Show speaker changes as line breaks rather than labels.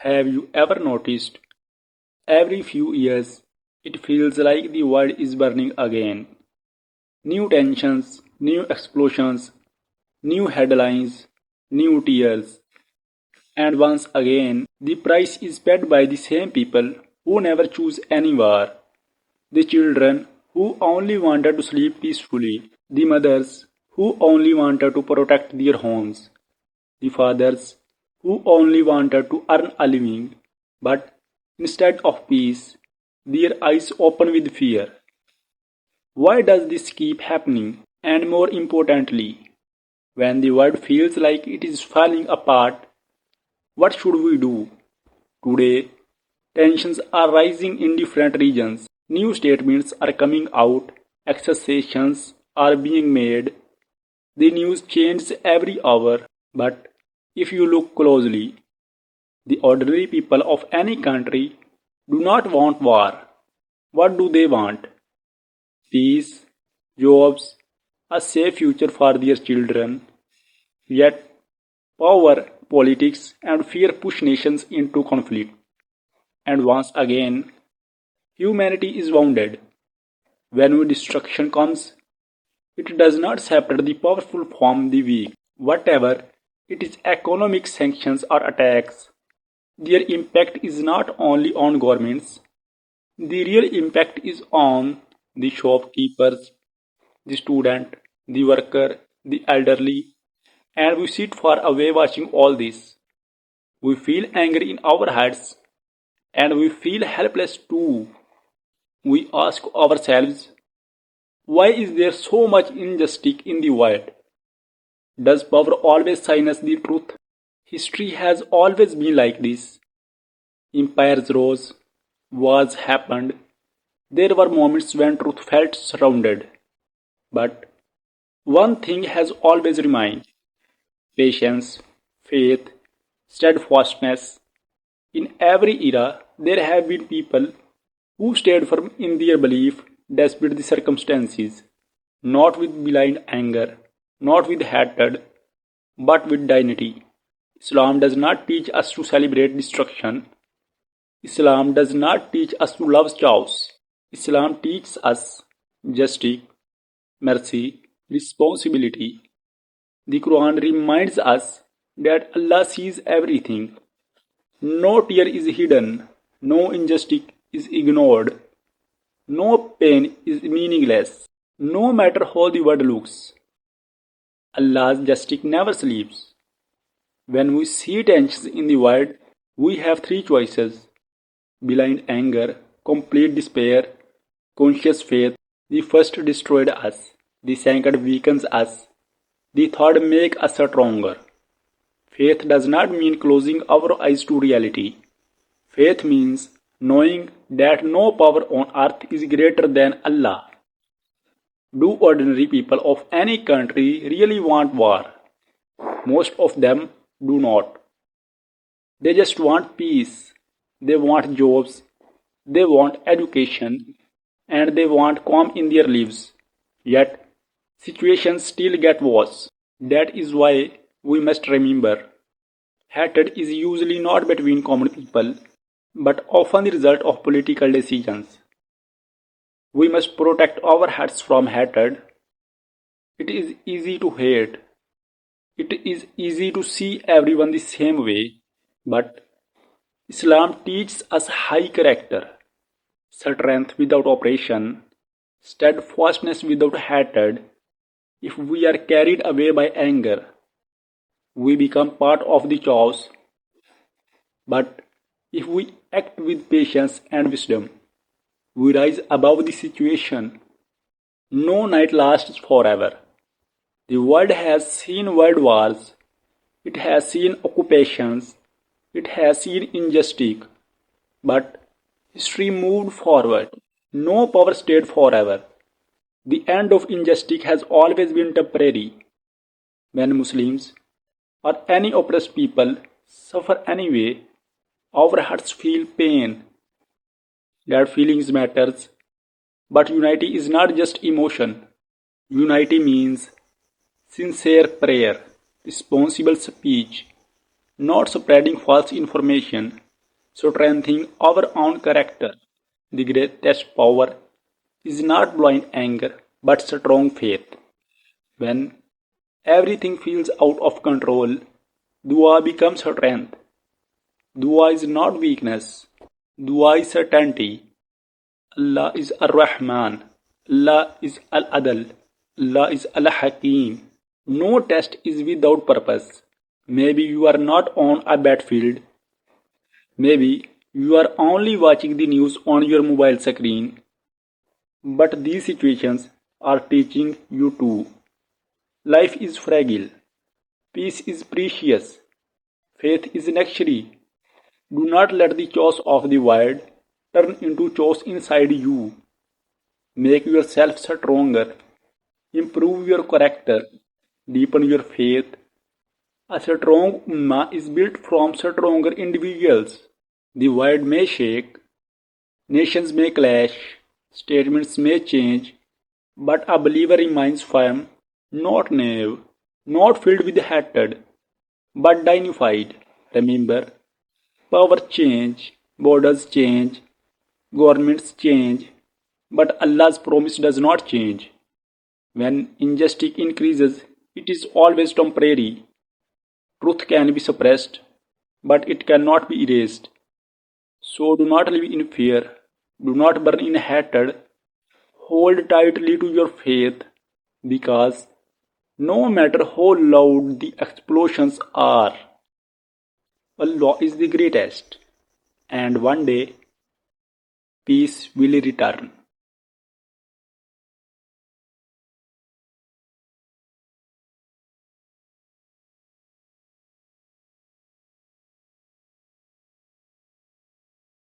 Have you ever noticed? Every few years, it feels like the world is burning again. New tensions, new explosions, new headlines, new tears. And once again, the price is paid by the same people who never choose any war. The children who only wanted to sleep peacefully. The mothers who only wanted to protect their homes. The fathers who only wanted to earn a living. But instead of peace, their eyes open with fear. Why does this keep happening? And more importantly, when the world feels like it is falling apart, what should we do? Today, tensions are rising in different regions. New statements are coming out, accusations are being made. The news changes every hour, but if you look closely, the ordinary people of any country do not want war. What do they want? Peace, jobs, a safe future for their children. Yet, power, politics, and fear push nations into conflict. And once again, humanity is wounded. When destruction comes, it does not separate the powerful from the weak. Whatever it is economic sanctions or attacks, their impact is not only on governments, the real impact is on the shopkeepers, the student, the worker, the elderly, and we sit far away watching all this. We feel anger in our hearts and we feel helpless too. We ask ourselves, why is there so much injustice in the world? Does power always sign us the truth? History has always been like this. Empires rose, wars happened. There were moments when truth felt surrounded. But one thing has always remained: patience, faith, steadfastness. In every era, there have been people who stayed firm in their belief despite the circumstances, not with blind anger, not with hatred, but with dignity. Islam does not teach us to celebrate destruction. Islam does not teach us to love chaos. Islam teaches us justice, mercy, responsibility. The Quran reminds us that Allah sees everything. No tear is hidden, no injustice is ignored, no pain is meaningless. No matter how the world looks, Allah's justice never sleeps. When we see tensions in the world, we have three choices: blind anger, complete despair, conscious faith. The first destroyed us, the second weakens us, the third makes us stronger. Faith does not mean closing our eyes to reality. Faith means knowing that no power on earth is greater than Allah. Do ordinary people of any country really want war? Most of them do not. They just want peace. They want jobs. They want education. And they want calm in their lives. Yet, situations still get worse. That is why we must remember, hatred is usually not between common people, but often the result of political decisions. We must protect our hearts from hatred. It is easy to hate. It is easy to see everyone the same way. But Islam teaches us high character, strength without oppression, steadfastness without hatred. If we are carried away by anger, we become part of the chaos. But if we act with patience and wisdom, we rise above the situation. No night lasts forever. The world has seen world wars, it has seen occupations, it has seen injustice, but history moved forward. No power stayed forever. The end of injustice has always been temporary. When Muslims or any oppressed people suffer anyway, our hearts feel pain. That feelings matters. But unity is not just emotion. Unity means sincere prayer, responsible speech, not spreading false information, strengthening our own character. The greatest power is not blind anger but strong faith. When everything feels out of control, dua becomes strength. Dua is not weakness. Dua is certainty. Allah is Ar-Rahman. Allah is Al-Adl. Allah is Al-Hakim. No test is without purpose. Maybe you are not on a battlefield. Maybe you are only watching the news on your mobile screen. But these situations are teaching you too. Life is fragile. Peace is precious. Faith is necessary. Do not let the chaos of the world turn into chaos inside you. Make yourself stronger. Improve your character. Deepen your faith. A strong ummah is built from stronger individuals. The world may shake, nations may clash, statements may change, but a believer remains firm, not naive, not filled with hatred, but dignified. Remember, power change, borders change, governments change, but Allah's promise does not change. When injustice increases, it is always temporary. Truth can be suppressed, but it cannot be erased. So do not live in fear, do not burn in hatred, hold tightly to your faith, because no matter how loud the explosions are, Allah is the greatest, and one day peace will return.